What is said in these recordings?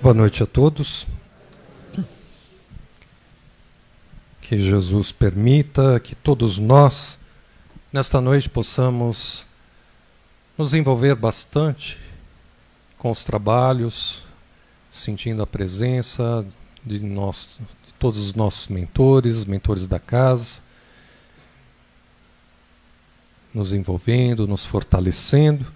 Boa noite a todos. Que Jesus permita que todos nós, nesta noite, possamos nos envolver bastante com os trabalhos, sentindo a presença de todos os nossos mentores da casa, nos envolvendo, nos fortalecendo,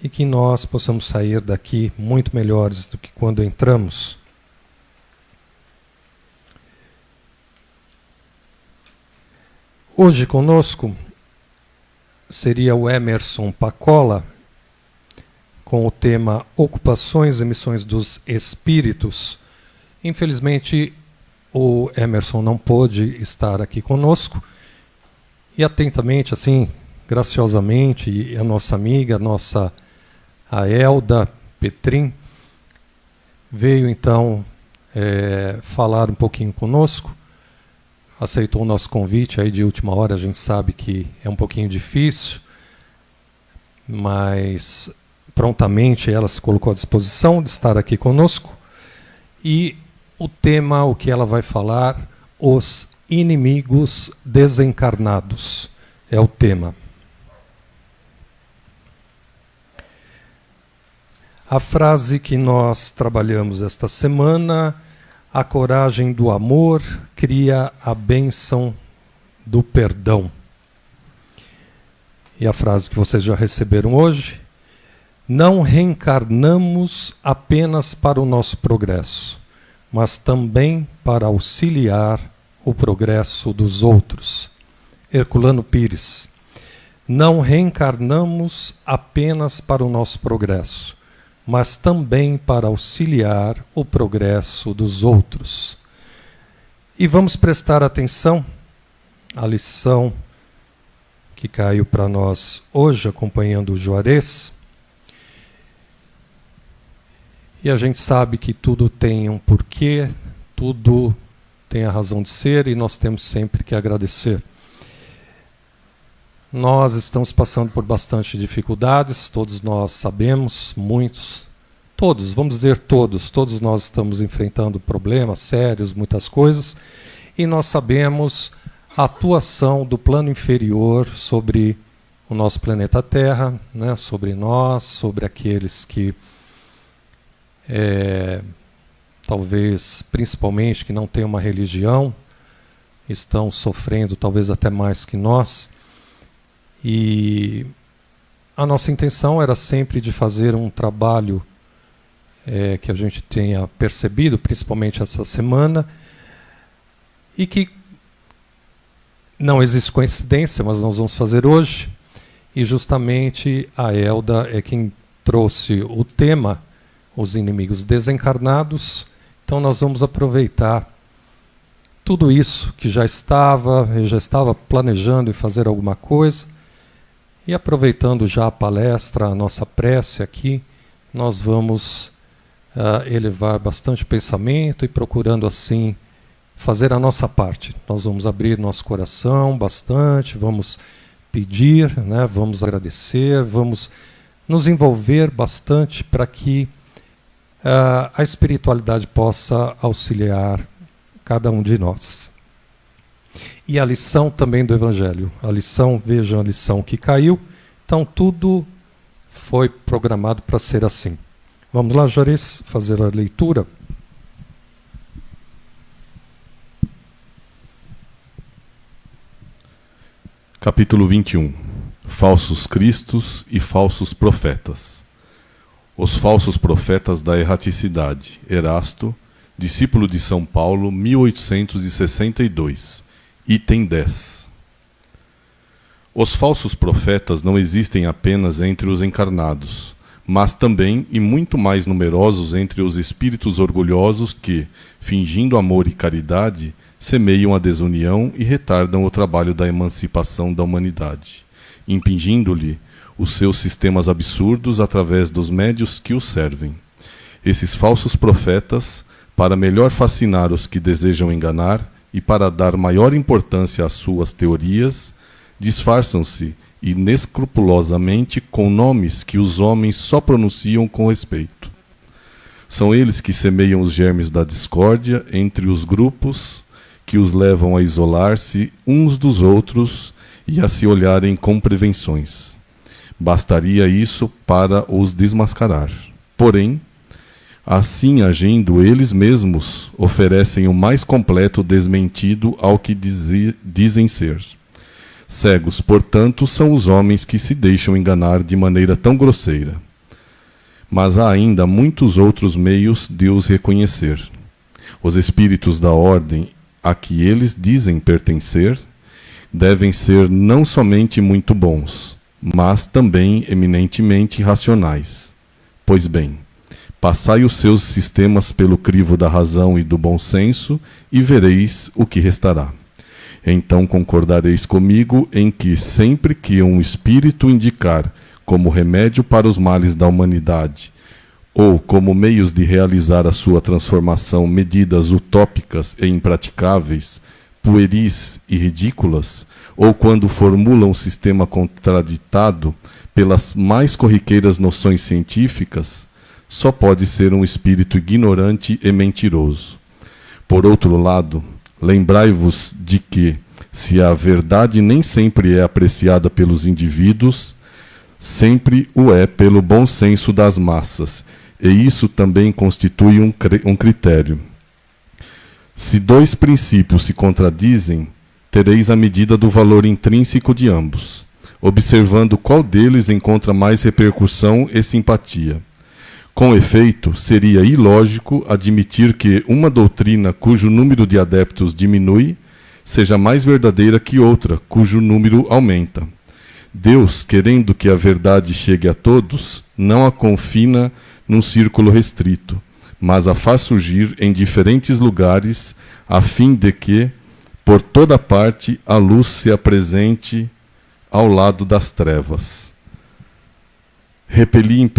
e que nós possamos sair daqui muito melhores do que quando entramos. Hoje conosco seria o Emerson Pacola, com o tema Ocupações e Missões dos Espíritos. Infelizmente, o Emerson não pôde estar aqui conosco, e atentamente, assim, graciosamente, a nossa amiga, a Elda Petrin, veio então falar um pouquinho conosco, aceitou o nosso convite aí de última hora. A gente sabe que é um pouquinho difícil, mas prontamente ela se colocou à disposição de estar aqui conosco, e o tema, o que ela vai falar, os inimigos desencarnados, é o tema. A frase que nós trabalhamos esta semana: a coragem do amor cria a bênção do perdão. E a frase que vocês já receberam hoje: não reencarnamos apenas para o nosso progresso, mas também para auxiliar o progresso dos outros. Herculano Pires. Não reencarnamos apenas para o nosso progresso, mas também para auxiliar o progresso dos outros. E vamos prestar atenção à lição que caiu para nós hoje, acompanhando o Juarez. E a gente sabe que tudo tem um porquê, tudo tem a razão de ser, e nós temos sempre que agradecer. Nós estamos passando por bastante dificuldades, todos nós sabemos, vamos dizer todos nós estamos enfrentando problemas sérios, muitas coisas, e nós sabemos a atuação do plano inferior sobre o nosso planeta Terra, né, sobre nós, sobre aqueles que, talvez, principalmente, que não têm uma religião, estão sofrendo talvez até mais que nós. E a nossa intenção era sempre de fazer um trabalho que a gente tenha percebido, principalmente essa semana, e que não existe coincidência, mas nós vamos fazer hoje. E justamente a Elda é quem trouxe o tema, os inimigos desencarnados. Então nós vamos aproveitar tudo isso que eu já estava planejando em fazer alguma coisa. E aproveitando já a palestra, a nossa prece aqui, nós vamos elevar bastante pensamento e procurando assim fazer a nossa parte. Nós vamos abrir nosso coração bastante, vamos pedir, né, vamos agradecer, vamos nos envolver bastante para que a espiritualidade possa auxiliar cada um de nós. E a lição também do Evangelho. Vejam a lição que caiu. Então tudo foi programado para ser assim. Vamos lá, Juarez, fazer a leitura. Capítulo 21. Falsos Cristos e falsos profetas. Os falsos profetas da erraticidade. Erasto, discípulo de São Paulo, 1862. Item 10. Os falsos profetas não existem apenas entre os encarnados, mas também e muito mais numerosos entre os espíritos orgulhosos que, fingindo amor e caridade, semeiam a desunião e retardam o trabalho da emancipação da humanidade, impingindo-lhe os seus sistemas absurdos através dos médios que os servem. Esses falsos profetas, para melhor fascinar os que desejam enganar, e para dar maior importância às suas teorias, disfarçam-se inescrupulosamente com nomes que os homens só pronunciam com respeito. São eles que semeiam os germes da discórdia entre os grupos, que os levam a isolar-se uns dos outros e a se olharem com prevenções. Bastaria isso para os desmascarar. Porém, assim agindo, eles mesmos oferecem o mais completo desmentido ao que dizem ser. Cegos, portanto, são os homens que se deixam enganar de maneira tão grosseira. Mas há ainda muitos outros meios de os reconhecer. Os espíritos da ordem a que eles dizem pertencer devem ser não somente muito bons, mas também eminentemente racionais. Pois bem, passai os seus sistemas pelo crivo da razão e do bom senso e vereis o que restará. Então concordareis comigo em que sempre que um espírito indicar como remédio para os males da humanidade, ou como meios de realizar a sua transformação medidas utópicas e impraticáveis, pueris e ridículas, ou quando formula um sistema contraditado pelas mais corriqueiras noções científicas, só pode ser um espírito ignorante e mentiroso. Por outro lado, lembrai-vos de que, se a verdade nem sempre é apreciada pelos indivíduos, sempre o é pelo bom senso das massas, e isso também constitui um critério. Se dois princípios se contradizem, tereis a medida do valor intrínseco de ambos, observando qual deles encontra mais repercussão e simpatia. Com efeito, seria ilógico admitir que uma doutrina cujo número de adeptos diminui seja mais verdadeira que outra, cujo número aumenta. Deus, querendo que a verdade chegue a todos, não a confina num círculo restrito, mas a faz surgir em diferentes lugares, a fim de que, por toda parte, a luz se apresente ao lado das trevas. Repeli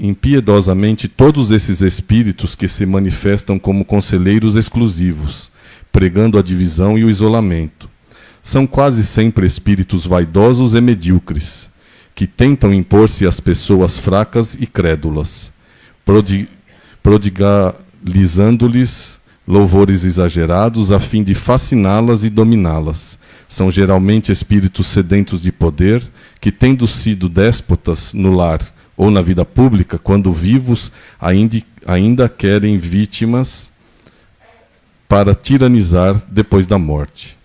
impiedosamente todos esses espíritos que se manifestam como conselheiros exclusivos, pregando a divisão e o isolamento. São quase sempre espíritos vaidosos e medíocres, que tentam impor-se às pessoas fracas e crédulas, prodigalizando-lhes louvores exagerados a fim de fasciná-las e dominá-las. São geralmente espíritos sedentos de poder, que, tendo sido déspotas no lar ou na vida pública, quando vivos, ainda querem vítimas para tiranizar depois da morte.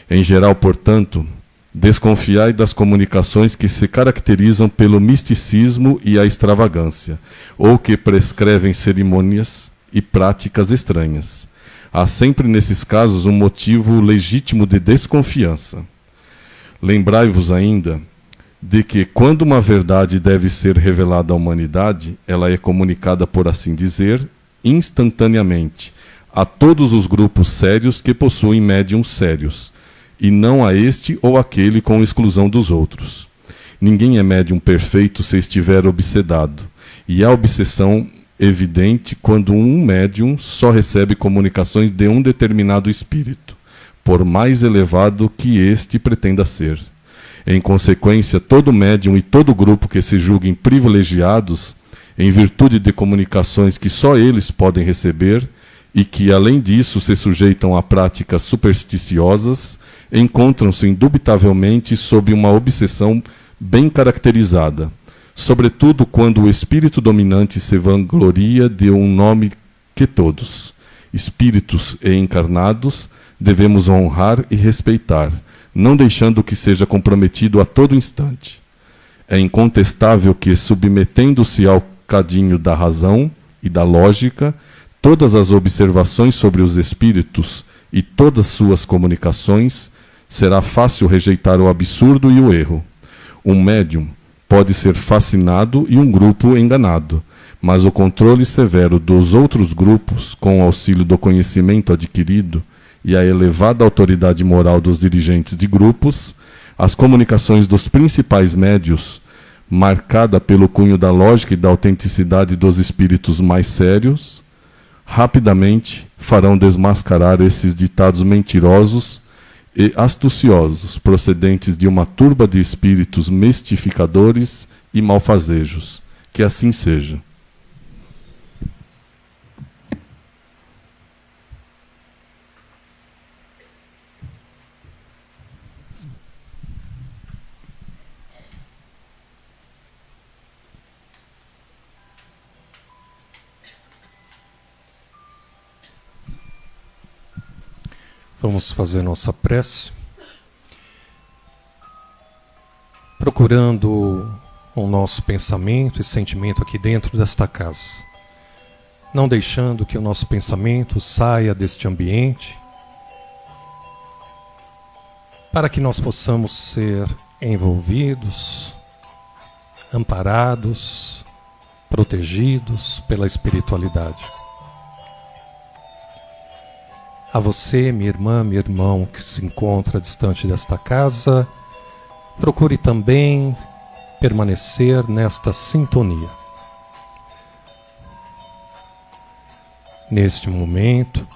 Em geral, portanto, desconfiai das comunicações que se caracterizam pelo misticismo e a extravagância, ou que prescrevem cerimônias e práticas estranhas. Há sempre nesses casos um motivo legítimo de desconfiança. Lembrai-vos ainda de que, quando uma verdade deve ser revelada à humanidade, ela é comunicada, por assim dizer, instantaneamente, a todos os grupos sérios que possuem médiuns sérios, e não a este ou aquele com exclusão dos outros. Ninguém é médium perfeito se estiver obsedado, e há obsessão evidente quando um médium só recebe comunicações de um determinado espírito, por mais elevado que este pretenda ser. Em consequência, todo médium e todo grupo que se julguem privilegiados, em virtude de comunicações que só eles podem receber, e que, além disso, se sujeitam a práticas supersticiosas, encontram-se indubitavelmente sob uma obsessão bem caracterizada, sobretudo quando o espírito dominante se vangloria de um nome que todos, espíritos e encarnados, devemos honrar e respeitar, não deixando que seja comprometido a todo instante. É incontestável que, submetendo-se ao cadinho da razão e da lógica, todas as observações sobre os espíritos e todas suas comunicações, será fácil rejeitar o absurdo e o erro. Um médium pode ser fascinado e um grupo enganado, mas o controle severo dos outros grupos, com o auxílio do conhecimento adquirido e a elevada autoridade moral dos dirigentes de grupos, as comunicações dos principais médios, marcada pelo cunho da lógica e da autenticidade dos espíritos mais sérios, rapidamente farão desmascarar esses ditados mentirosos e astuciosos, procedentes de uma turba de espíritos mistificadores e malfazejos. Que assim seja. Vamos fazer nossa prece, procurando o nosso pensamento e sentimento aqui dentro desta casa, não deixando que o nosso pensamento saia deste ambiente, para que nós possamos ser envolvidos, amparados, protegidos pela espiritualidade. A você, minha irmã, meu irmão, que se encontra distante desta casa, procure também permanecer nesta sintonia. Neste momento,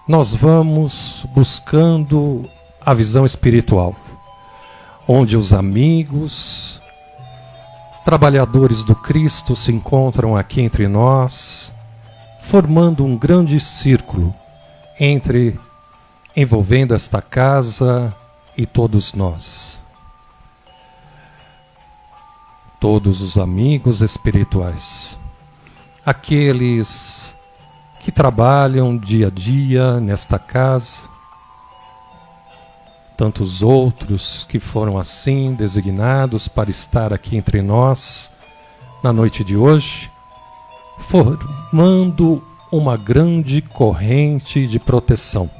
nós vamos buscando a visão espiritual, onde os amigos, trabalhadores do Cristo se encontram aqui entre nós, formando um grande círculo envolvendo esta casa e todos nós. Todos os amigos espirituais, aqueles que trabalham dia a dia nesta casa, tantos outros que foram assim designados para estar aqui entre nós na noite de hoje, formando uma grande corrente de proteção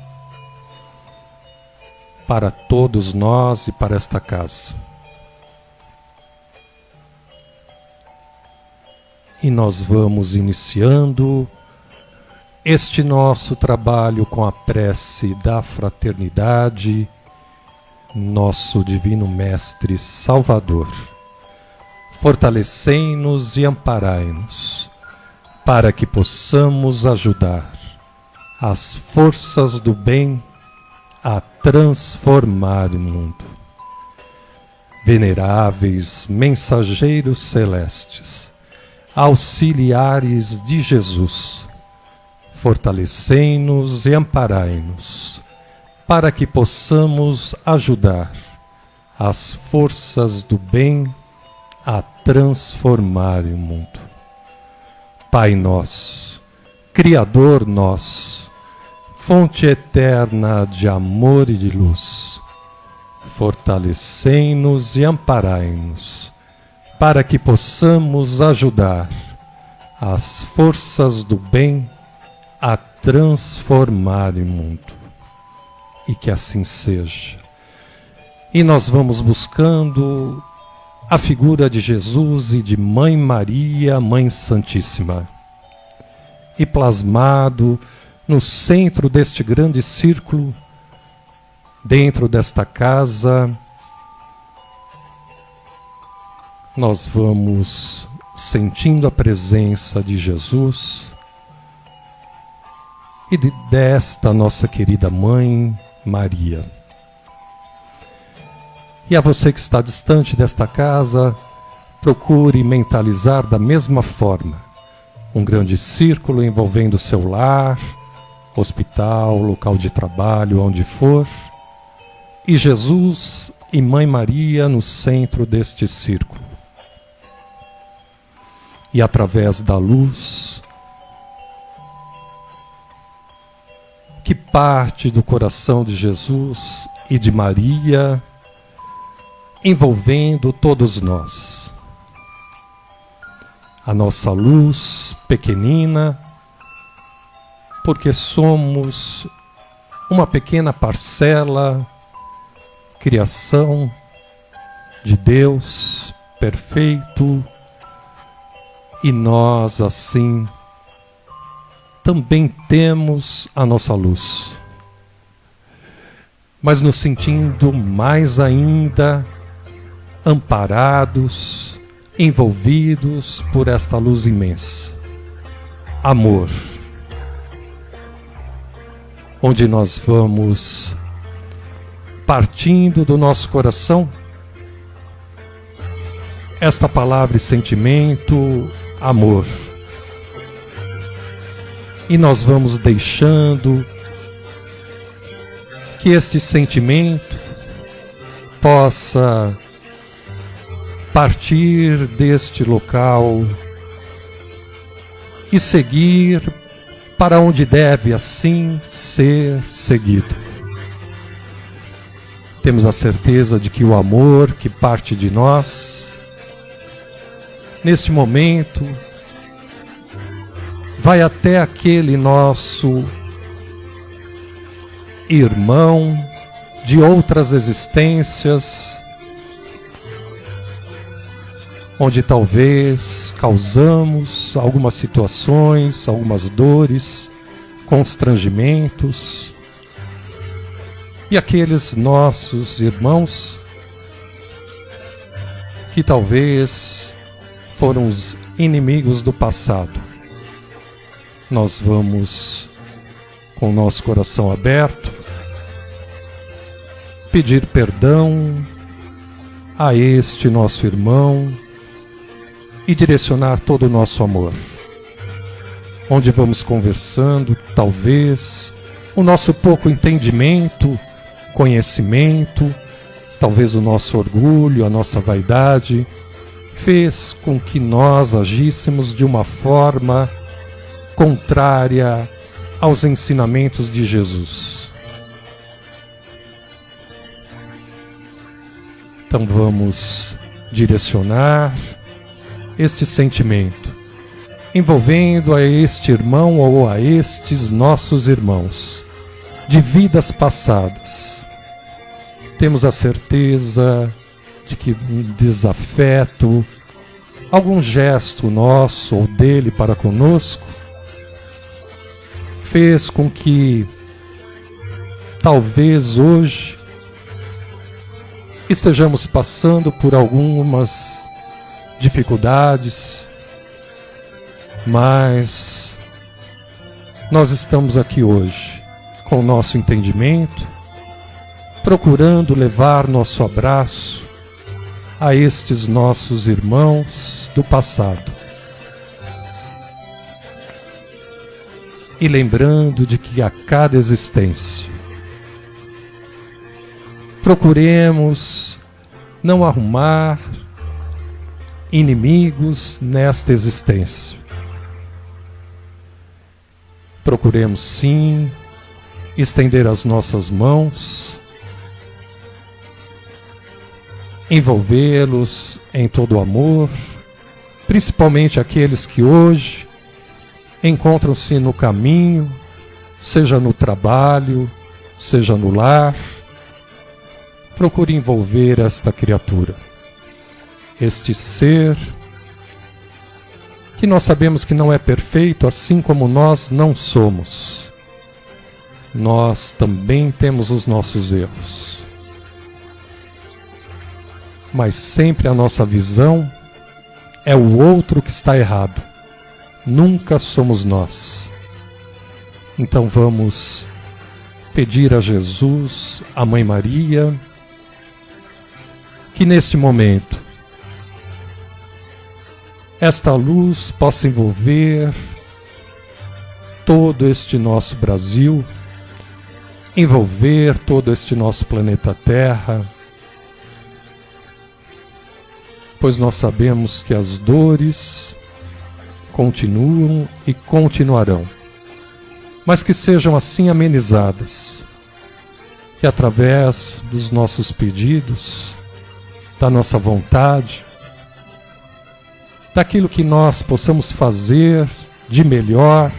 para todos nós e para esta casa. E nós vamos iniciando este nosso trabalho com a prece da fraternidade, nosso Divino Mestre Salvador. Fortalecei-nos e amparai-nos, para que possamos ajudar as forças do bem a transformar o mundo. Veneráveis mensageiros celestes, auxiliares de Jesus, fortalecei-nos e amparai-nos, para que possamos ajudar as forças do bem a transformar o mundo. Pai nosso, Criador nosso, fonte eterna de amor e de luz, fortalecei-nos e amparai-nos, para que possamos ajudar as forças do bem a transformar o mundo. E que assim seja. E nós vamos buscando a figura de Jesus e de Mãe Maria, Mãe Santíssima. E plasmado no centro deste grande círculo, dentro desta casa, nós vamos sentindo a presença de Jesus e desta nossa querida Mãe Maria. E a você que está distante desta casa, procure mentalizar da mesma forma um grande círculo envolvendo seu lar, hospital, local de trabalho, onde for, e Jesus e Mãe Maria no centro deste círculo. E através da luz que parte do coração de Jesus e de Maria, envolvendo todos nós. A nossa luz pequenina, porque somos uma pequena parcela, criação de Deus perfeito, e nós assim também temos a nossa luz, mas nos sentindo mais ainda amparados, envolvidos por esta luz imensa. Amor. Onde nós vamos partindo do nosso coração esta palavra e sentimento, amor. E nós vamos deixando que este sentimento possa partir deste local e seguir para onde deve assim ser seguido. Temos a certeza de que o amor que parte de nós, neste momento, vai até aquele nosso irmão de outras existências, onde talvez causamos algumas situações, algumas dores, constrangimentos, e aqueles nossos irmãos que talvez foram os inimigos do passado. Nós vamos, com o nosso coração aberto, pedir perdão a este nosso irmão e direcionar todo o nosso amor. Onde vamos conversando, talvez, o nosso pouco entendimento, conhecimento, talvez o nosso orgulho, a nossa vaidade, fez com que nós agíssemos de uma forma contrária aos ensinamentos de Jesus. Então vamos direcionar este sentimento, envolvendo a este irmão ou a estes nossos irmãos de vidas passadas. Temos a certeza de que um desafeto, algum gesto nosso ou dele para conosco, fez com que talvez hoje estejamos passando por algumas dificuldades, mas nós estamos aqui hoje com o nosso entendimento, procurando levar nosso abraço a estes nossos irmãos do passado. E lembrando de que a cada existência procuremos não arrumar inimigos nesta existência. Procuremos sim estender as nossas mãos, envolvê-los em todo o amor, principalmente aqueles que hoje encontram-se no caminho, seja no trabalho, seja no lar. Procure envolver esta criatura, este ser que nós sabemos que não é perfeito, assim como nós não somos. Nós também temos os nossos erros. Mas sempre a nossa visão é o outro que está errado. Nunca somos nós. Então vamos pedir a Jesus, a Mãe Maria, que neste momento esta luz possa envolver todo este nosso Brasil, envolver todo este nosso planeta Terra, pois nós sabemos que as dores continuam e continuarão, mas que sejam assim amenizadas, que através dos nossos pedidos, da nossa vontade, daquilo que nós possamos fazer de melhor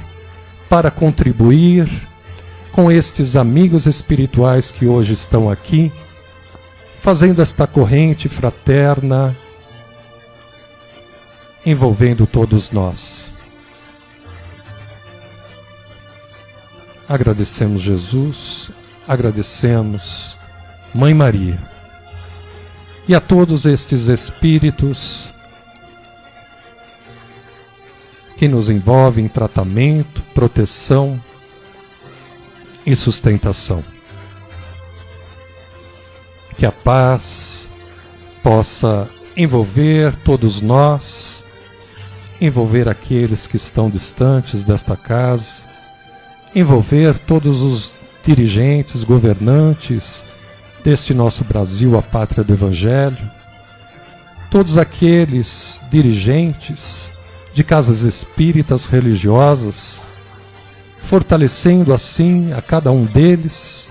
para contribuir com estes amigos espirituais que hoje estão aqui, fazendo esta corrente fraterna, envolvendo todos nós. Agradecemos Jesus, agradecemos Mãe Maria e a todos estes espíritos que nos envolvem em tratamento, proteção e sustentação. Que a paz possa envolver todos nós, envolver aqueles que estão distantes desta casa, envolver todos os dirigentes, governantes deste nosso Brasil, a pátria do Evangelho, todos aqueles dirigentes de casas espíritas religiosas fortalecendo assim a cada um deles,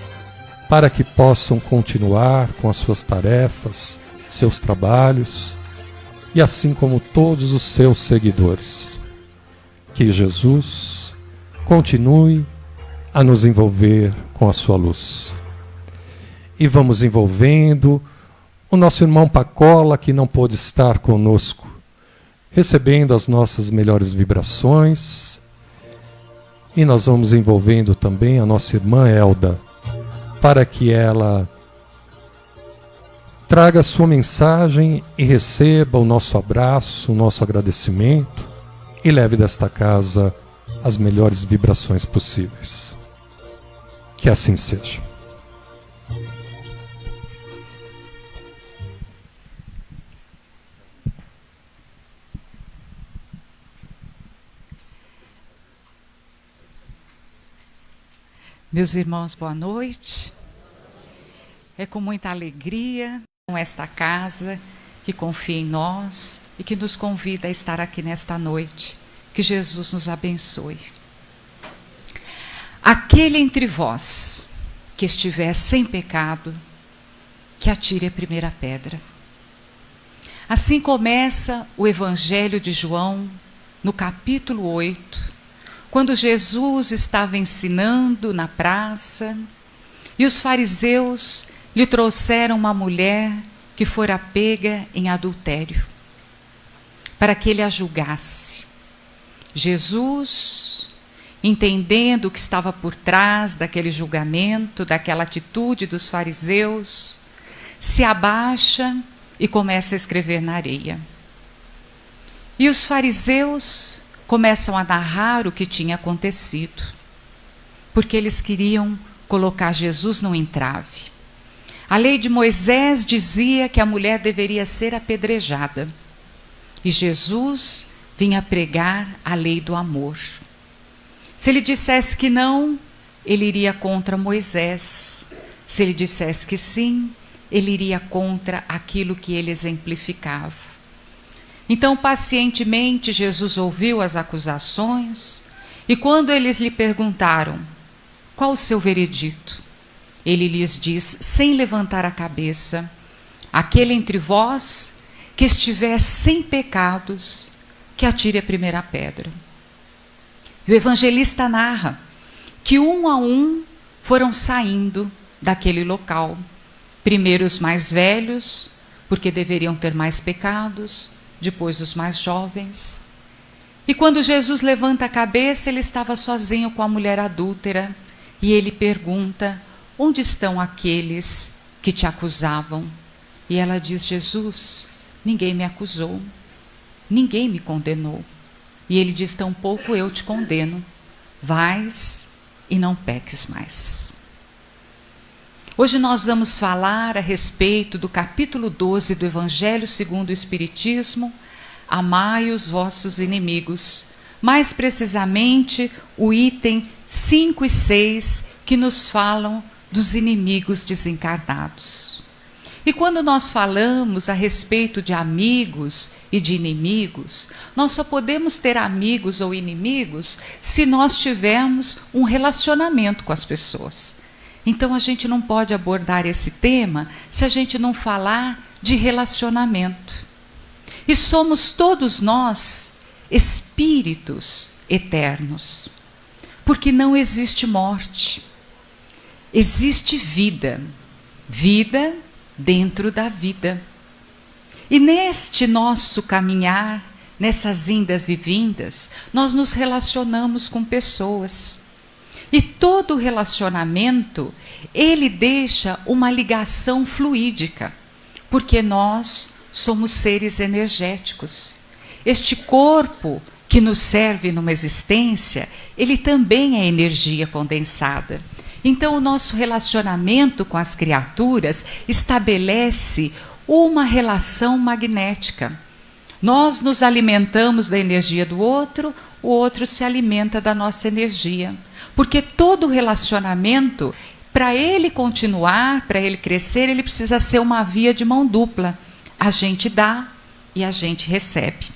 para que possam continuar com as suas tarefas, seus trabalhos, e assim como todos os seus seguidores. Que Jesus continue a nos envolver com a sua luz. E vamos envolvendo o nosso irmão Pacola, que não pôde estar conosco, recebendo as nossas melhores vibrações. E nós vamos envolvendo também a nossa irmã Elda, para que ela traga a sua mensagem e receba o nosso abraço, o nosso agradecimento e leve desta casa as melhores vibrações possíveis. Que assim seja. Meus irmãos, boa noite. É com muita alegria com esta casa que confia em nós e que nos convida a estar aqui nesta noite. Que Jesus nos abençoe. Aquele entre vós que estiver sem pecado, que atire a primeira pedra. Assim começa o Evangelho de João, no capítulo 8, quando Jesus estava ensinando na praça e os fariseus lhe trouxeram uma mulher que fora pega em adultério, para que ele a julgasse. Jesus, entendendo o que estava por trás daquele julgamento, daquela atitude dos fariseus, se abaixa e começa a escrever na areia. E os fariseus começam a narrar o que tinha acontecido, porque eles queriam colocar Jesus num entrave. A lei de Moisés dizia que a mulher deveria ser apedrejada, e Jesus vinha pregar a lei do amor. Se ele dissesse que não, ele iria contra Moisés. Se ele dissesse que sim, ele iria contra aquilo que ele exemplificava. Então, pacientemente, Jesus ouviu as acusações, e quando eles lhe perguntaram, qual o seu veredito? Ele lhes diz, sem levantar a cabeça, aquele entre vós que estiver sem pecados, que atire a primeira pedra. E o evangelista narra que um a um foram saindo daquele local. Primeiro os mais velhos, porque deveriam ter mais pecados, depois os mais jovens. E quando Jesus levanta a cabeça, ele estava sozinho com a mulher adúltera, e ele pergunta, onde estão aqueles que te acusavam? E ela diz, Jesus, ninguém me acusou, ninguém me condenou. E ele diz, tampouco eu te condeno, vais e não peques mais. Hoje nós vamos falar a respeito do capítulo 12 do Evangelho segundo o Espiritismo, amai os vossos inimigos, mais precisamente o item 5 e 6, que nos falam dos inimigos desencarnados. E quando nós falamos a respeito de amigos e de inimigos, nós só podemos ter amigos ou inimigos se nós tivermos um relacionamento com as pessoas. Então a gente não pode abordar esse tema se a gente não falar de relacionamento. E somos todos nós espíritos eternos, porque não existe morte. Existe vida, vida dentro da vida. E neste nosso caminhar, nessas indas e vindas, nós nos relacionamos com pessoas. E todo relacionamento, ele deixa uma ligação fluídica, porque nós somos seres energéticos. Este corpo que nos serve numa existência, ele também é energia condensada. Então, o nosso relacionamento com as criaturas estabelece uma relação magnética. Nós nos alimentamos da energia do outro, o outro se alimenta da nossa energia. Porque todo relacionamento, para ele continuar, para ele crescer, ele precisa ser uma via de mão dupla. A gente dá e a gente recebe.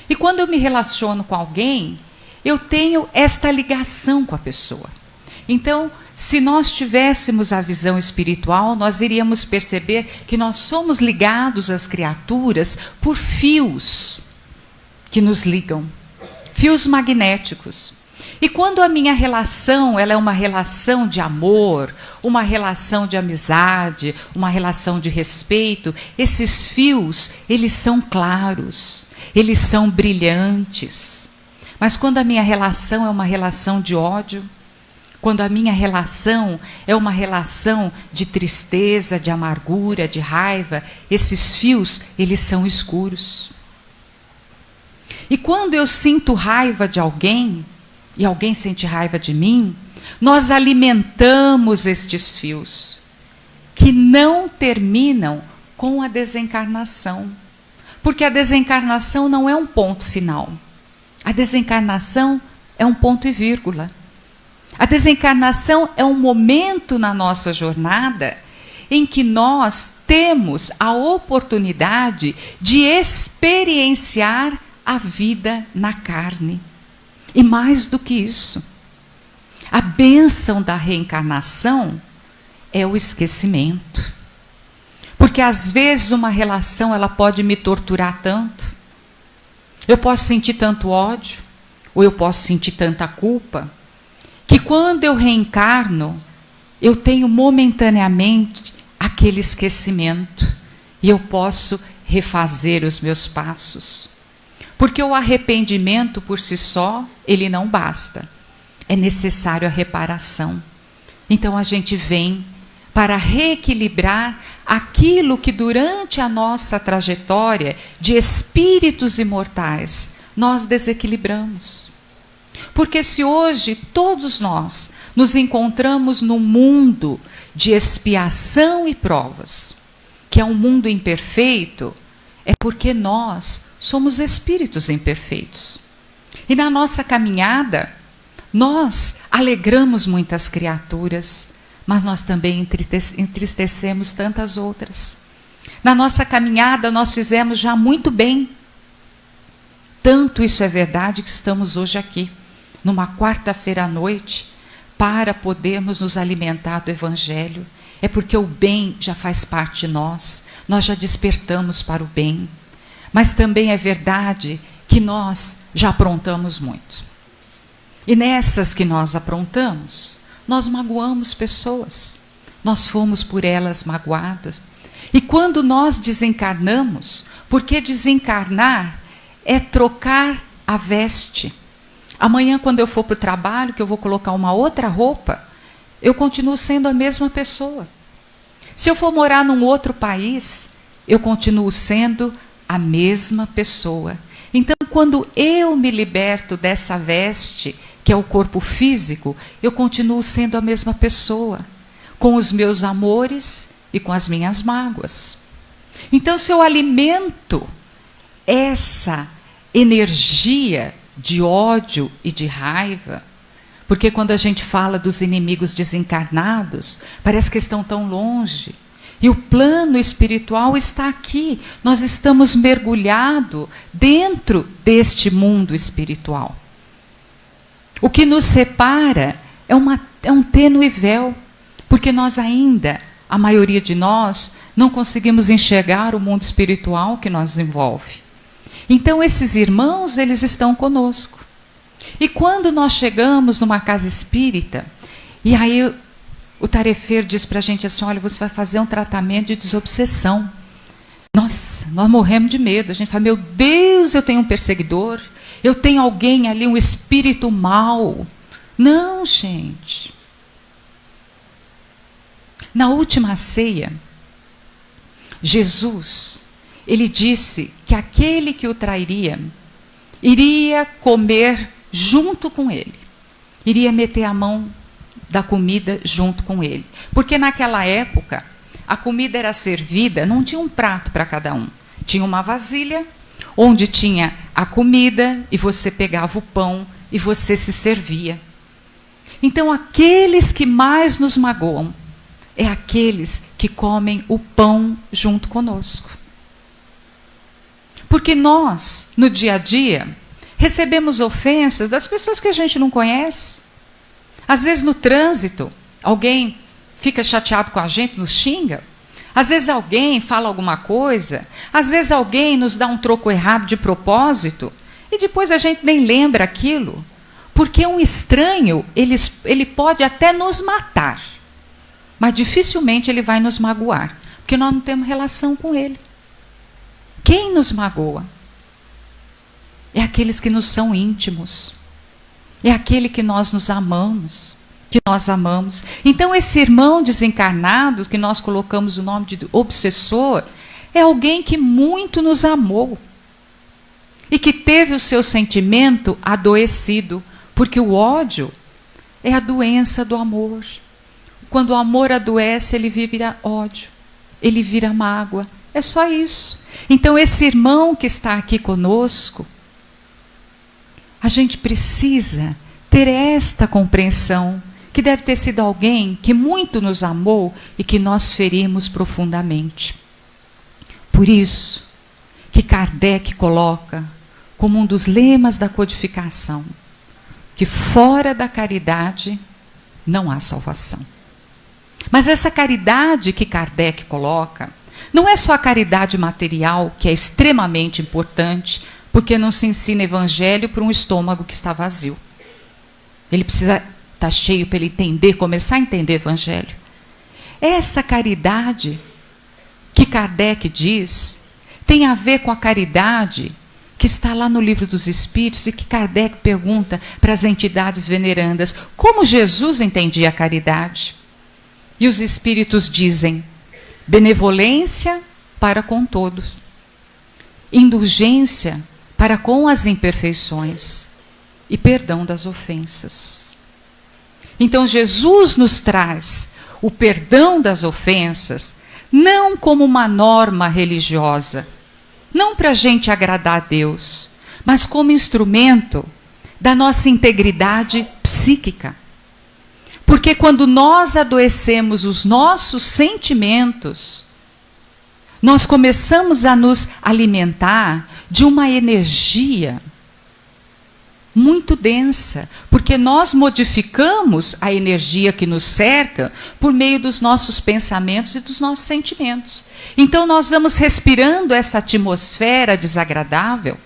E quando eu me relaciono com alguém, eu tenho esta ligação com a pessoa. Então, se nós tivéssemos a visão espiritual, nós iríamos perceber que nós somos ligados às criaturas por fios que nos ligam, fios magnéticos. E quando a minha relação, ela é uma relação de amor, uma relação de amizade, uma relação de respeito, esses fios, eles são claros, eles são brilhantes. Mas quando a minha relação é uma relação de ódio, quando a minha relação é uma relação de tristeza, de amargura, de raiva, esses fios, eles são escuros. E quando eu sinto raiva de alguém, e alguém sente raiva de mim, nós alimentamos estes fios, que não terminam com a desencarnação. Porque a desencarnação não é um ponto final. A desencarnação é um ponto e vírgula. A desencarnação é um momento na nossa jornada em que nós temos a oportunidade de experienciar a vida na carne. E mais do que isso, a bênção da reencarnação é o esquecimento. Porque às vezes uma relação ela pode me torturar tanto. Eu posso sentir tanto ódio, ou eu posso sentir tanta culpa, que quando eu reencarno, eu tenho momentaneamente aquele esquecimento. E eu posso refazer os meus passos. Porque o arrependimento por si só, ele não basta. É necessário a reparação. Então a gente vem para reequilibrar aquilo que durante a nossa trajetória de espíritos imortais nós desequilibramos. Porque se hoje todos nós nos encontramos num mundo de expiação e provas, que é um mundo imperfeito, é porque nós somos espíritos imperfeitos. E na nossa caminhada, nós alegramos muitas criaturas, mas nós também entristecemos tantas outras. Na nossa caminhada, nós fizemos já muito bem. Tanto isso é verdade que estamos hoje aqui, numa quarta-feira à noite, para podermos nos alimentar do Evangelho. É porque o bem já faz parte de nós já despertamos para o bem. Mas também é verdade que nós já aprontamos muito. E nessas que nós aprontamos, nós magoamos pessoas. Nós fomos por elas magoados. E quando nós desencarnamos, porque desencarnar é trocar a veste. Amanhã, quando eu for para o trabalho, que eu vou colocar uma outra roupa, eu continuo sendo a mesma pessoa. Se eu for morar num outro país, eu continuo sendo a mesma pessoa. Então, quando eu me liberto dessa veste, que é o corpo físico, eu continuo sendo a mesma pessoa, com os meus amores e com as minhas mágoas. Então, se eu alimento essa energia de ódio e de raiva, porque quando a gente fala dos inimigos desencarnados, parece que estão tão longe. E o plano espiritual está aqui. Nós estamos mergulhados dentro deste mundo espiritual. O que nos separa é um tênue véu, porque nós ainda, a maioria de nós, não conseguimos enxergar o mundo espiritual que nos envolve. Então esses irmãos, eles estão conosco. E quando nós chegamos numa casa espírita, e aí o tarefeiro diz para a gente assim, olha, você vai fazer um tratamento de desobsessão. Nossa, nós morremos de medo. A gente fala, meu Deus, eu tenho um perseguidor, eu tenho alguém ali, um espírito mau. Não, gente. Na última ceia, Jesus, ele disse que aquele que o trairia, iria comer junto com ele. Iria meter a mão da comida junto com ele. Porque naquela época, a comida era servida, não tinha um prato para cada um. Tinha uma vasilha, onde tinha a comida, e você pegava o pão, e você se servia. Então, aqueles que mais nos magoam, é aqueles que comem o pão junto conosco. Porque nós, no dia a dia, recebemos ofensas das pessoas que a gente não conhece. Às vezes no trânsito, alguém fica chateado com a gente, nos xinga. Às vezes alguém fala alguma coisa. Às vezes alguém nos dá um troco errado de propósito. E depois a gente nem lembra aquilo. Porque um estranho, ele pode até nos matar. Mas dificilmente ele vai nos magoar. Porque nós não temos relação com ele. Quem nos magoa? É aqueles que nos são íntimos. É aquele que nós nos amamos, que nós amamos. Então esse irmão desencarnado, que nós colocamos o nome de obsessor, é alguém que muito nos amou. E que teve o seu sentimento adoecido. Porque o ódio é a doença do amor. Quando o amor adoece, ele vira ódio. Ele vira mágoa. É só isso. Então esse irmão que está aqui conosco, a gente precisa ter esta compreensão, que deve ter sido alguém que muito nos amou e que nós ferimos profundamente. Por isso que Kardec coloca como um dos lemas da codificação, que fora da caridade não há salvação. Mas essa caridade que Kardec coloca, não é só a caridade material, que é extremamente importante, porque não se ensina evangelho para um estômago que está vazio. Ele precisa estar cheio para ele entender, começar a entender evangelho. Essa caridade que Kardec diz tem a ver com a caridade que está lá no Livro dos Espíritos e que Kardec pergunta para as entidades venerandas como Jesus entendia a caridade. E os Espíritos dizem: benevolência para com todos, indulgência para com as imperfeições e perdão das ofensas. Então Jesus nos traz o perdão das ofensas não como uma norma religiosa, não para a gente agradar a Deus, mas como instrumento da nossa integridade psíquica. Porque quando nós adoecemos os nossos sentimentos, nós começamos a nos alimentar de uma energia muito densa, porque nós modificamos a energia que nos cerca por meio dos nossos pensamentos e dos nossos sentimentos. Então nós vamos respirando essa atmosfera desagradável,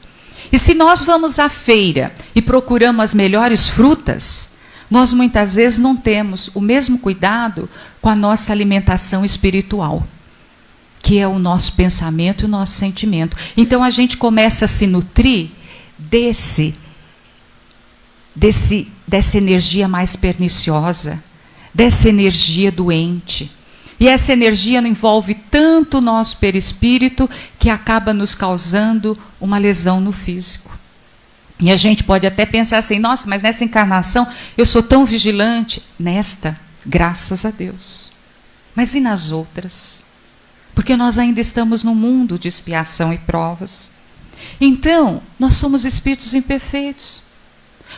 e se nós vamos à feira e procuramos as melhores frutas, nós muitas vezes não temos o mesmo cuidado com a nossa alimentação espiritual, que é o nosso pensamento e o nosso sentimento. Então a gente começa a se nutrir dessa energia mais perniciosa, dessa energia doente. E essa energia envolve tanto o nosso perispírito que acaba nos causando uma lesão no físico. E a gente pode até pensar assim: nossa, mas nessa encarnação eu sou tão vigilante. Nesta, graças a Deus. Mas e nas outras? Porque nós ainda estamos num mundo de expiação e provas. Então, nós somos espíritos imperfeitos.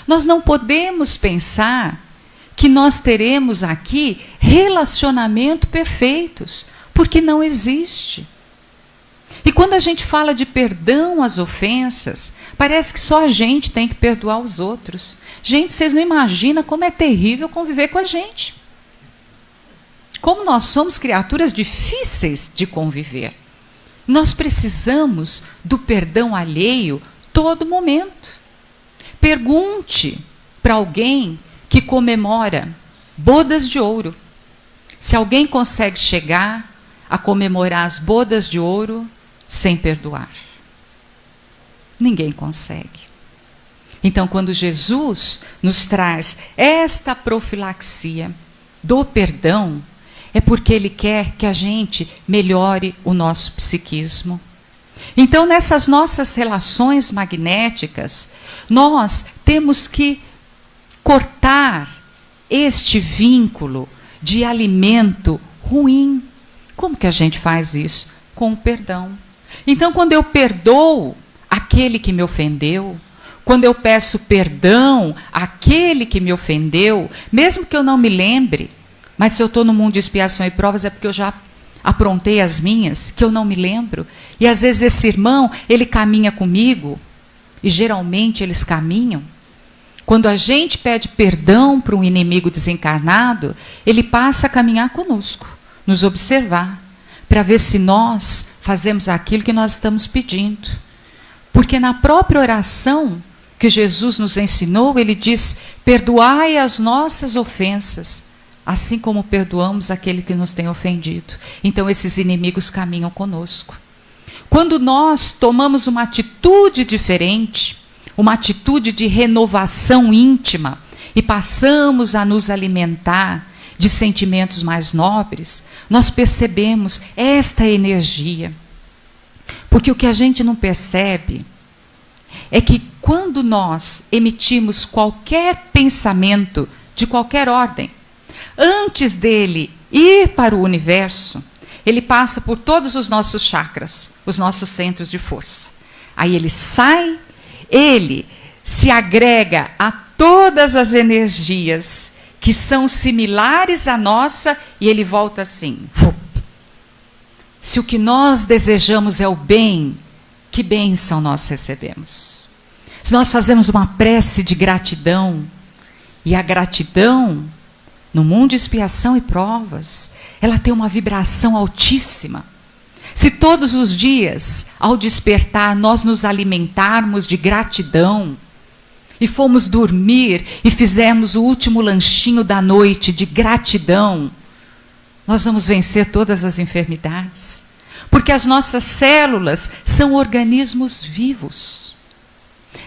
Nós não podemos pensar que nós teremos aqui relacionamento perfeitos, porque não existe. E quando a gente fala de perdão às ofensas, parece que só a gente tem que perdoar os outros. Gente, vocês não imaginam como é terrível conviver com a gente. Como nós somos criaturas difíceis de conviver. Nós precisamos do perdão alheio todo momento. Pergunte para alguém que comemora bodas de ouro. Se alguém consegue chegar a comemorar as bodas de ouro sem perdoar. Ninguém consegue. Então, quando Jesus nos traz esta profilaxia do perdão, é porque Ele quer que a gente melhore o nosso psiquismo. Então, nessas nossas relações magnéticas, nós temos que cortar este vínculo de alimento ruim. Como que a gente faz isso? Com o perdão. Então, quando eu perdoo aquele que me ofendeu, quando eu peço perdão àquele que me ofendeu, mesmo que eu não me lembre, mas se eu estou no mundo de expiação e provas é porque eu já aprontei as minhas, que eu não me lembro. E às vezes esse irmão, ele caminha comigo, e geralmente eles caminham. Quando a gente pede perdão para um inimigo desencarnado, ele passa a caminhar conosco, nos observar, para ver se nós fazemos aquilo que nós estamos pedindo. Porque na própria oração que Jesus nos ensinou, ele diz: perdoai as nossas ofensas, assim como perdoamos aquele que nos tem ofendido. Então esses inimigos caminham conosco. Quando nós tomamos uma atitude diferente, uma atitude de renovação íntima, e passamos a nos alimentar de sentimentos mais nobres, nós percebemos esta energia. Porque o que a gente não percebe é que quando nós emitimos qualquer pensamento de qualquer ordem, antes dele ir para o universo, ele passa por todos os nossos chakras, os nossos centros de força. Aí ele sai, ele se agrega a todas as energias que são similares à nossa e ele volta assim. Se o que nós desejamos é o bem, que bênção nós recebemos. Se nós fazemos uma prece de gratidão, e a gratidão, no mundo de expiação e provas, ela tem uma vibração altíssima. Se todos os dias, ao despertar, nós nos alimentarmos de gratidão, e fomos dormir e fizemos o último lanchinho da noite de gratidão, nós vamos vencer todas as enfermidades. Porque as nossas células são organismos vivos.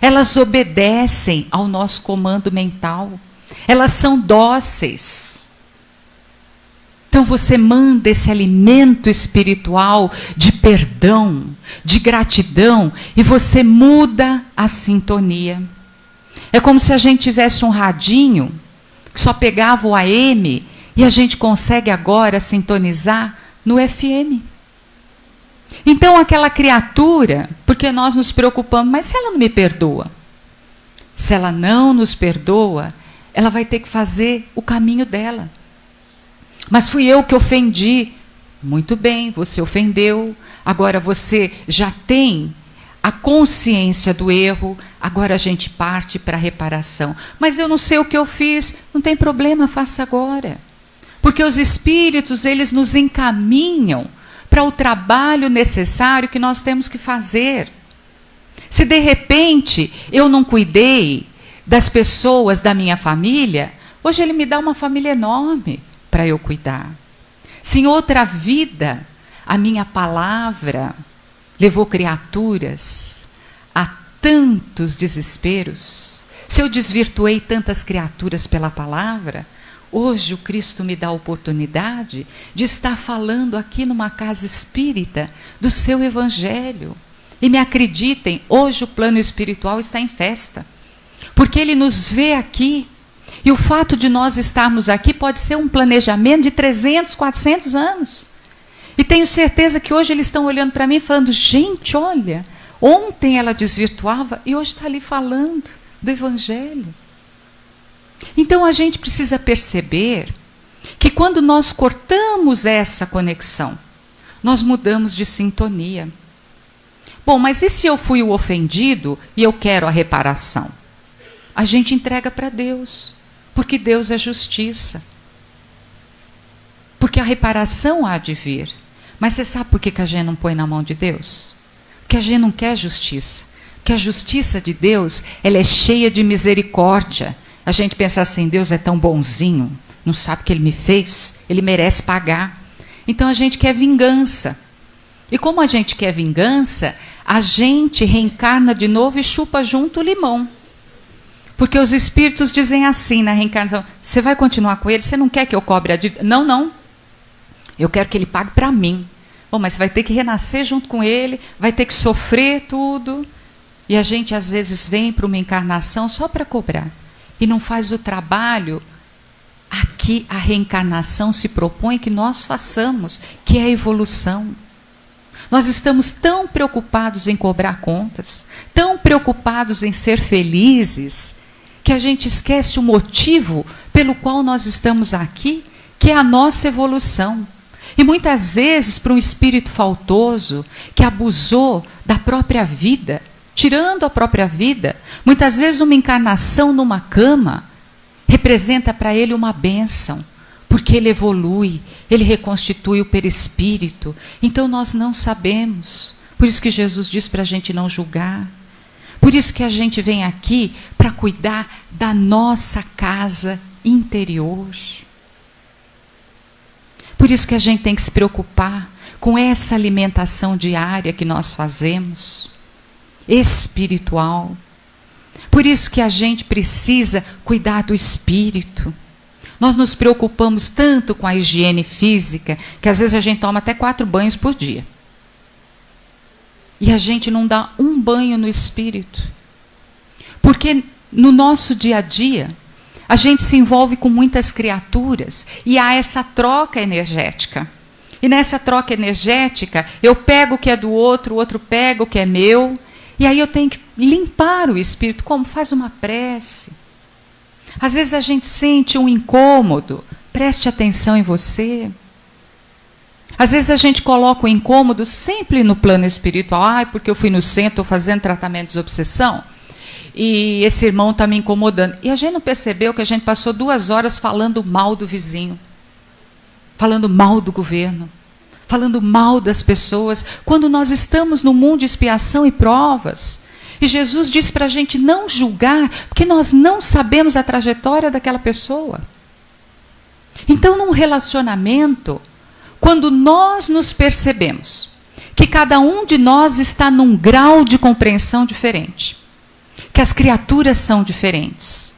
Elas obedecem ao nosso comando mental. Elas são dóceis. Então você manda esse alimento espiritual de perdão, de gratidão, e você muda a sintonia. É como se a gente tivesse um radinho que só pegava o AM e a gente consegue agora sintonizar no FM. Então aquela criatura, porque nós nos preocupamos, mas se ela não me perdoa? Se ela não nos perdoa, ela vai ter que fazer o caminho dela. Mas fui eu que ofendi. Muito bem, você ofendeu, agora você já tem a consciência do erro, agora a gente parte para a reparação. Mas eu não sei o que eu fiz, não tem problema, faça agora. Porque os espíritos, eles nos encaminham para o trabalho necessário que nós temos que fazer. Se de repente eu não cuidei das pessoas da minha família, hoje ele me dá uma família enorme para eu cuidar. Se em outra vida a minha palavra levou criaturas a tantos desesperos, se eu desvirtuei tantas criaturas pela palavra, hoje o Cristo me dá a oportunidade de estar falando aqui numa casa espírita do seu evangelho. E me acreditem, hoje o plano espiritual está em festa, porque ele nos vê aqui, e o fato de nós estarmos aqui pode ser um planejamento de 300, 400 anos. E tenho certeza que hoje eles estão olhando para mim e falando: gente, olha, ontem ela desvirtuava e hoje está ali falando do evangelho. Então a gente precisa perceber que quando nós cortamos essa conexão, nós mudamos de sintonia. Bom, mas e se eu fui o ofendido e eu quero a reparação? A gente entrega para Deus, porque Deus é justiça. Porque a reparação há de vir. Mas você sabe por que a gente não põe na mão de Deus? Porque a gente não quer justiça. Porque a justiça de Deus, ela é cheia de misericórdia. A gente pensa assim: Deus é tão bonzinho, não sabe o que ele me fez, ele merece pagar. Então a gente quer vingança. E como a gente quer vingança, a gente reencarna de novo e chupa junto o limão. Porque os espíritos dizem assim na reencarnação: você vai continuar com ele? Você não quer que eu cobre a dívida? Não, não. Eu quero que ele pague para mim. Bom, mas você vai ter que renascer junto com ele, vai ter que sofrer tudo. E a gente às vezes vem para uma encarnação só para cobrar. E não faz o trabalho aqui a reencarnação se propõe que nós façamos, que é a evolução. Nós estamos tão preocupados em cobrar contas, tão preocupados em ser felizes, que a gente esquece o motivo pelo qual nós estamos aqui, que é a nossa evolução. E muitas vezes, para um espírito faltoso, que abusou da própria vida, tirando a própria vida. Muitas vezes uma encarnação numa cama representa para ele uma bênção, porque ele evolui, ele reconstitui o perispírito. Então nós não sabemos. Por isso que Jesus diz para a gente não julgar. Por isso que a gente vem aqui para cuidar da nossa casa interior. Por isso que a gente tem que se preocupar com essa alimentação diária que nós fazemos, espiritual. Por isso que a gente precisa cuidar do espírito. Nós nos preocupamos tanto com a higiene física, que às vezes a gente toma até 4 banhos por dia. E a gente não dá um banho no espírito. Porque no nosso dia a dia, a gente se envolve com muitas criaturas e há essa troca energética. E nessa troca energética, eu pego o que é do outro, o outro pega o que é meu, e aí eu tenho que limpar o espírito. Como? Faz uma prece. Às vezes a gente sente um incômodo, preste atenção em você. Às vezes a gente coloca o incômodo sempre no plano espiritual. Porque eu fui no centro fazendo tratamento de desobsessão e esse irmão está me incomodando. E a gente não percebeu que a gente passou 2 horas falando mal do vizinho, falando mal do governo, falando mal das pessoas, quando nós estamos no mundo de expiação e provas. E Jesus disse para a gente não julgar, porque nós não sabemos a trajetória daquela pessoa. Então, num relacionamento, quando nós nos percebemos que cada um de nós está num grau de compreensão diferente, que as criaturas são diferentes,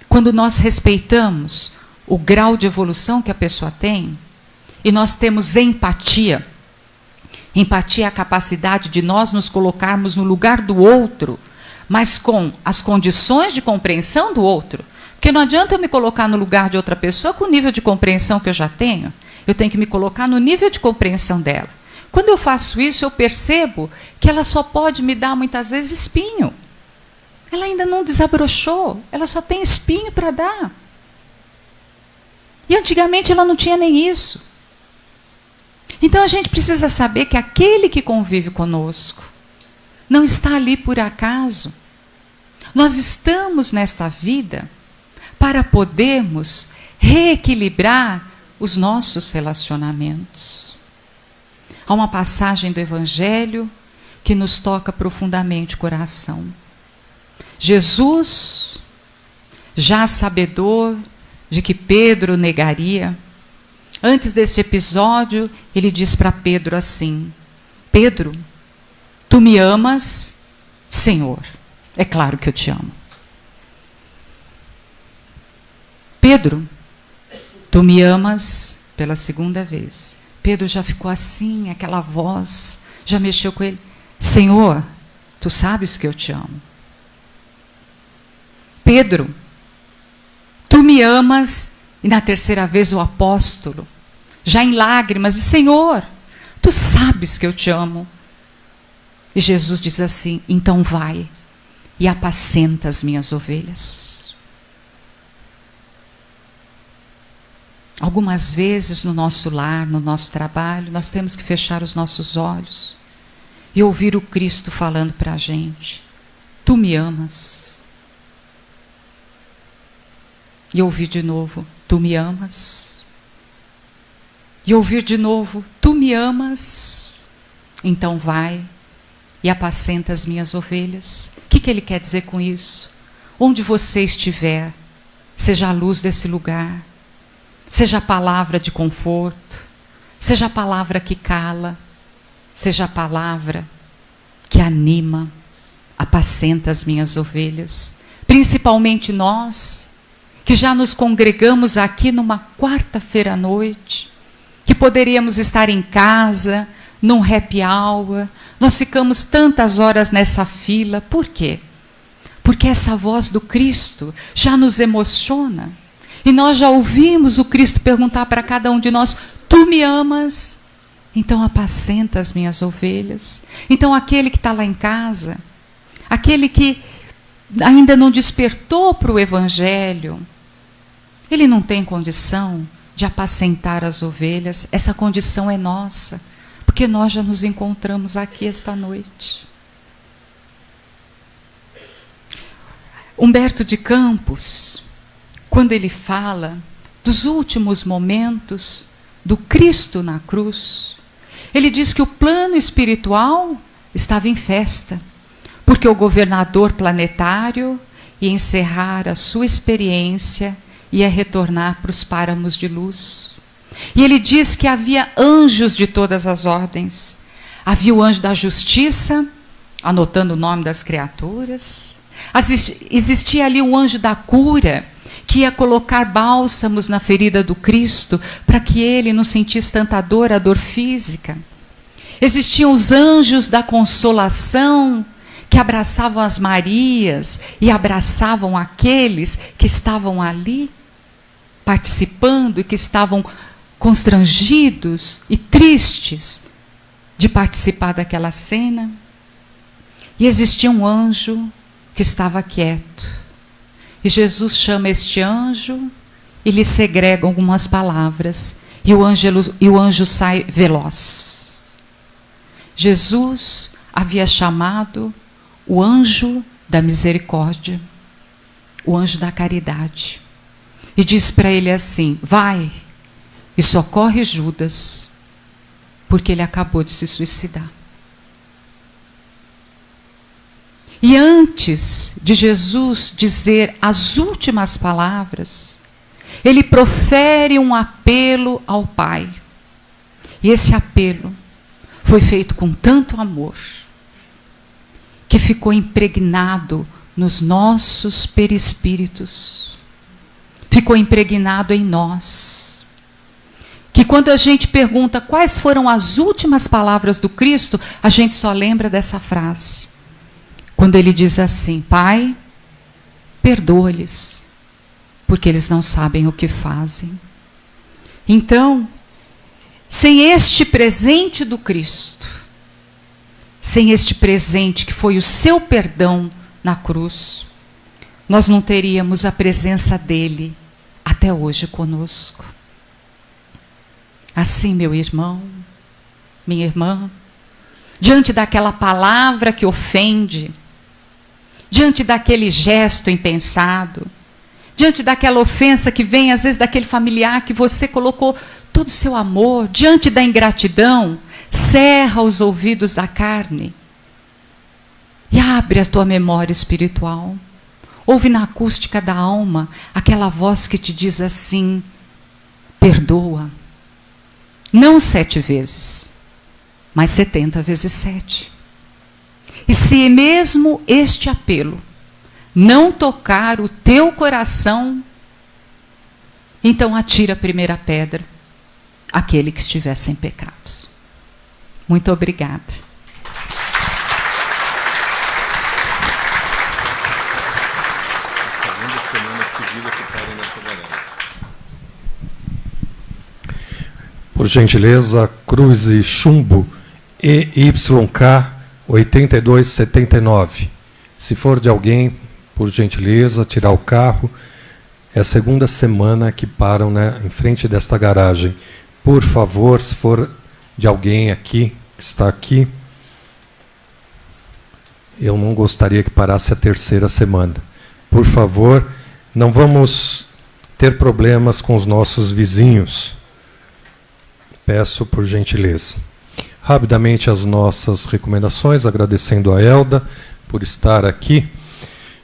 quando nós respeitamos o grau de evolução que a pessoa tem, e nós temos empatia. Empatia é a capacidade de nós nos colocarmos no lugar do outro, mas com as condições de compreensão do outro. Porque não adianta eu me colocar no lugar de outra pessoa com o nível de compreensão que eu já tenho. Eu tenho que me colocar no nível de compreensão dela. Quando eu faço isso, eu percebo que ela só pode me dar, muitas vezes, espinho. Ela ainda não desabrochou, ela só tem espinho para dar. E antigamente ela não tinha nem isso. Então a gente precisa saber que aquele que convive conosco não está ali por acaso. Nós estamos nesta vida para podermos reequilibrar os nossos relacionamentos. Há uma passagem do Evangelho que nos toca profundamente o coração. Jesus, já sabedor de que Pedro negaria, antes desse episódio, ele diz para Pedro assim: Pedro, tu me amas, Senhor? É claro que eu te amo. Pedro, tu me amas? Pela segunda vez. Pedro já ficou assim, aquela voz, já mexeu com ele. Senhor, tu sabes que eu te amo. Pedro, tu me amas? E na terceira vez o apóstolo, já em lágrimas, diz: Senhor, tu sabes que eu te amo. E Jesus diz assim: então vai e apacenta as minhas ovelhas. Algumas vezes no nosso lar, no nosso trabalho, nós temos que fechar os nossos olhos e ouvir o Cristo falando para a gente: tu me amas. E ouvir de novo: tu me amas. E ouvir de novo: tu me amas. Então vai e apacenta as minhas ovelhas. O que ele quer dizer com isso? Onde você estiver, seja a luz desse lugar, seja a palavra de conforto, seja a palavra que cala, seja a palavra que anima, apacenta as minhas ovelhas. Principalmente nós, que já nos congregamos aqui numa quarta-feira à noite, que poderíamos estar em casa, num happy hour, nós ficamos tantas horas nessa fila. Por quê? Porque essa voz do Cristo já nos emociona. E nós já ouvimos o Cristo perguntar para cada um de nós: tu me amas? Então apacenta as minhas ovelhas. Então aquele que está lá em casa, aquele que ainda não despertou para o Evangelho, ele não tem condição de apacentar as ovelhas. Essa condição é nossa, porque nós já nos encontramos aqui esta noite. Humberto de Campos, quando ele fala dos últimos momentos do Cristo na cruz, ele diz que o plano espiritual estava em festa, porque o governador planetário ia encerrar a sua experiência e ia retornar para os páramos de luz. E ele diz que havia anjos de todas as ordens. Havia o anjo da justiça, anotando o nome das criaturas. Existia ali o anjo da cura, que ia colocar bálsamos na ferida do Cristo, para que ele não sentisse tanta dor, a dor física. Existiam os anjos da consolação, que abraçavam as Marias e abraçavam aqueles que estavam ali, participando e que estavam constrangidos e tristes de participar daquela cena. E existia um anjo que estava quieto. E Jesus chama este anjo e lhe segrega algumas palavras. E o anjo sai veloz. Jesus havia chamado o anjo da misericórdia, o anjo da caridade. E diz para ele assim: vai e socorre Judas, porque ele acabou de se suicidar. E antes de Jesus dizer as últimas palavras, ele profere um apelo ao Pai. E esse apelo foi feito com tanto amor, que ficou impregnado nos nossos perispíritos, ficou impregnado em nós. Que quando a gente pergunta quais foram as últimas palavras do Cristo, a gente só lembra dessa frase. Quando ele diz assim: Pai, perdoa-lhes, porque eles não sabem o que fazem. Então, sem este presente do Cristo, sem este presente que foi o seu perdão na cruz, nós não teríamos a presença dele até hoje conosco. Assim, meu irmão, minha irmã, diante daquela palavra que ofende, diante daquele gesto impensado, diante daquela ofensa que vem às vezes daquele familiar que você colocou todo o seu amor, diante da ingratidão, cerra os ouvidos da carne e abre a tua memória espiritual. Ouve na acústica da alma aquela voz que te diz assim: perdoa. Não 7 vezes, mas 70 vezes 7. E se mesmo este apelo não tocar o teu coração, então atira a primeira pedra aquele que estiver sem pecados. Muito obrigada. Por gentileza, cruz e chumbo EYK 8279. Se for de alguém, por gentileza, tirar o carro. É a segunda semana que param, né, em frente desta garagem. Por favor, se for de alguém aqui, que está aqui, eu não gostaria que parasse a terceira semana. Por favor, não vamos ter problemas com os nossos vizinhos. Peço por gentileza. Rapidamente as nossas recomendações, agradecendo a Elda por estar aqui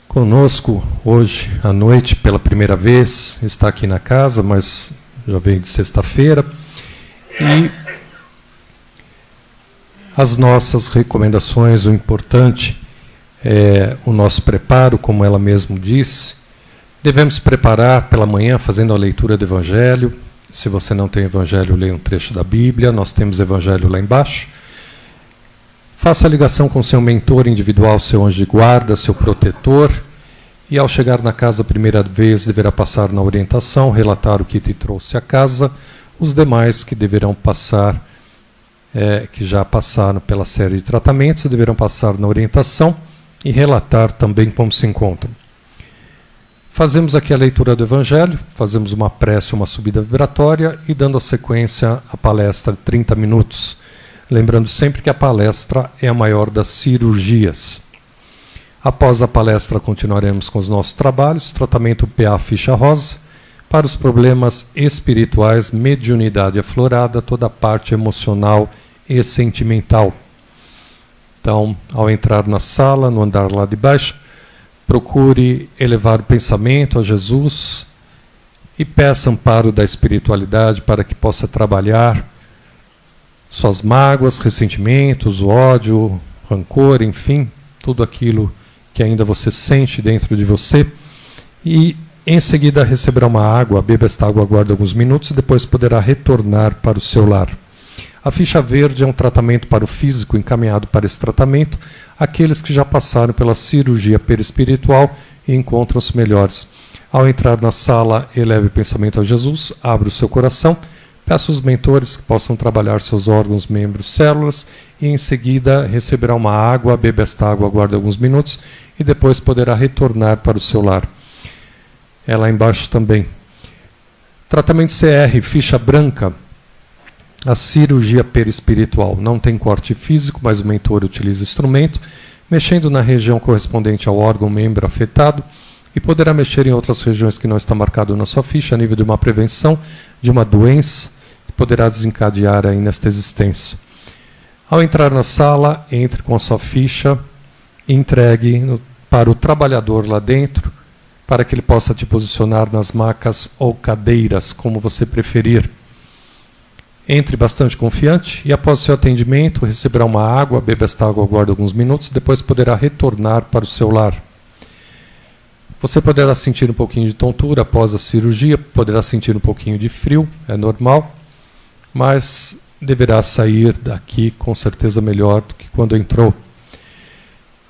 conosco hoje à noite pela primeira vez. Está aqui na casa, mas já veio de sexta-feira. E as nossas recomendações, o importante é o nosso preparo, como ela mesma disse. Devemos preparar pela manhã fazendo a leitura do Evangelho. Se você não tem Evangelho, leia um trecho da Bíblia. Nós temos Evangelho lá embaixo. Faça a ligação com seu mentor individual, seu anjo de guarda, seu protetor. E ao chegar na casa a primeira vez, deverá passar na orientação, relatar o que te trouxe à casa. Os demais que deverão passar, que já passaram pela série de tratamentos, deverão passar na orientação e relatar também como se encontram. Fazemos aqui a leitura do Evangelho, fazemos uma prece, uma subida vibratória e dando a sequência à palestra de 30 minutos. Lembrando sempre que a palestra é a maior das cirurgias. Após a palestra, continuaremos com os nossos trabalhos, tratamento PA ficha rosa, para os problemas espirituais, mediunidade aflorada, toda a parte emocional e sentimental. Então, ao entrar na sala, no andar lá de baixo, procure elevar o pensamento a Jesus e peça amparo da espiritualidade para que possa trabalhar suas mágoas, ressentimentos, o ódio, rancor, enfim, tudo aquilo que ainda você sente dentro de você. E em seguida receberá uma água, beba esta água, aguarde alguns minutos e depois poderá retornar para o seu lar. A ficha verde é um tratamento para o físico, encaminhado para esse tratamento aqueles que já passaram pela cirurgia perispiritual e encontram-se melhores. Ao entrar na sala, eleve o pensamento a Jesus, abra o seu coração, peça aos mentores que possam trabalhar seus órgãos, membros, células, e em seguida receberá uma água, beba esta água, aguarde alguns minutos e depois poderá retornar para o seu lar. É lá embaixo também. Tratamento CR, ficha branca, a cirurgia perispiritual. Não tem corte físico, mas o mentor utiliza instrumento, mexendo na região correspondente ao órgão membro afetado, e poderá mexer em outras regiões que não está marcado na sua ficha, a nível de uma prevenção de uma doença, que poderá desencadear aí nesta existência. Ao entrar na sala, entre com a sua ficha e entregue para o trabalhador lá dentro, para que ele possa te posicionar nas macas ou cadeiras, como você preferir. Entre bastante confiante e após o seu atendimento receberá uma água, beba esta água, aguarde alguns minutos, depois poderá retornar para o seu lar. Você poderá sentir um pouquinho de tontura após a cirurgia, poderá sentir um pouquinho de frio, é normal, mas deverá sair daqui com certeza melhor do que quando entrou.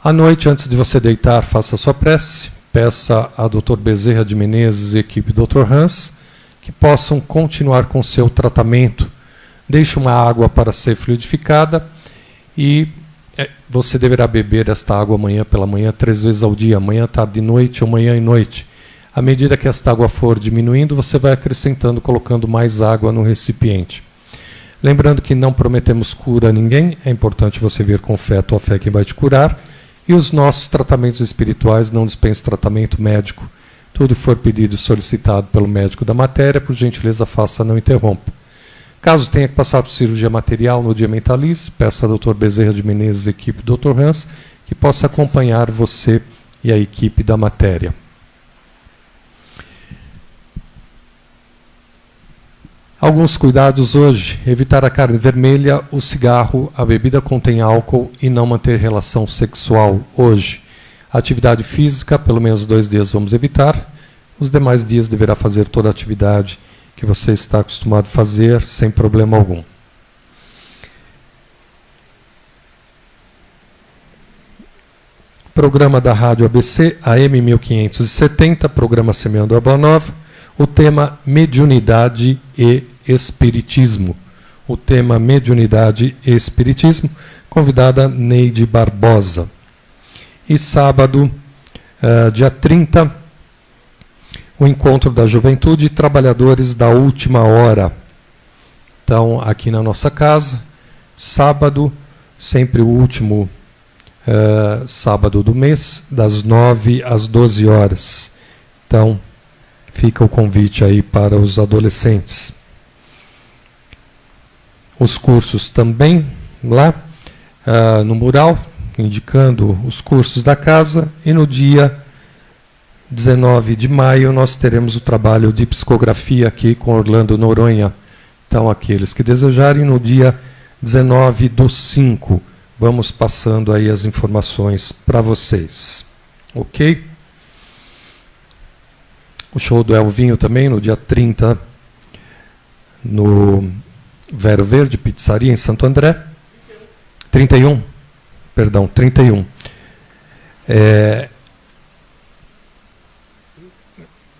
À noite, antes de você deitar, faça a sua prece, peça a Dr. Bezerra de Menezes e a equipe Dr. Hans que possam continuar com seu tratamento. Deixe uma água para ser fluidificada e você deverá beber esta água amanhã pela manhã 3 vezes ao dia, manhã, tarde e noite ou manhã e noite. À medida que esta água for diminuindo, você vai acrescentando, colocando mais água no recipiente. Lembrando que não prometemos cura a ninguém, é importante você vir com fé, a tua fé que vai te curar, e os nossos tratamentos espirituais não dispensam tratamento médico. Tudo que for pedido e solicitado pelo médico da matéria, por gentileza faça, não interrompa. Caso tenha que passar por cirurgia material no dia mentalize, peça ao Dr. Bezerra de Menezes e equipe Dr. Hans que possa acompanhar você e a equipe da matéria. Alguns cuidados hoje: evitar a carne vermelha, o cigarro, a bebida contém álcool e não manter relação sexual hoje. Atividade física, pelo menos 2 dias vamos evitar. Os demais dias deverá fazer toda a atividade que você está acostumado a fazer sem problema algum. Programa da Rádio ABC, AM 1570, programa Semeando a Boa Nova. O tema mediunidade e espiritismo. O tema mediunidade e espiritismo, convidada Neide Barbosa. E sábado, dia 30, o encontro da juventude e trabalhadores da última hora. Então, aqui na nossa casa, sábado, sempre o último sábado do mês, das 9 às 12 horas. Então, fica o convite aí para os adolescentes. Os cursos também lá no mural, indicando os cursos da casa, e no dia 19 de maio nós teremos o trabalho de psicografia aqui com Orlando Noronha. Então, aqueles que desejarem, no dia 19/5, vamos passando aí as informações para vocês. Ok? O show do Elvinho também, no dia 30, no Vero Verde, Pizzaria, em Santo André. 31.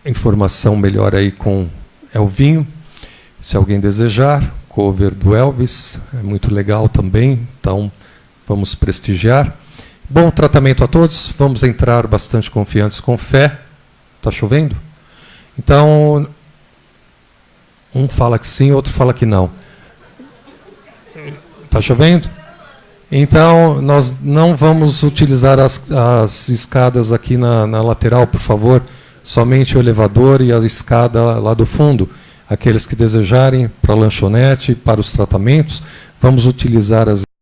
Informação melhor aí com Elvinho, se alguém desejar. Cover do Elvis, é muito legal também, então vamos prestigiar. Bom tratamento a todos, vamos entrar bastante confiantes, com fé. Está chovendo? Então, um fala que sim, outro fala que não. Está chovendo? Então, nós não vamos utilizar as escadas aqui na lateral, por favor, somente o elevador e a escada lá do fundo. Aqueles que desejarem para a lanchonete, para os tratamentos, vamos utilizar as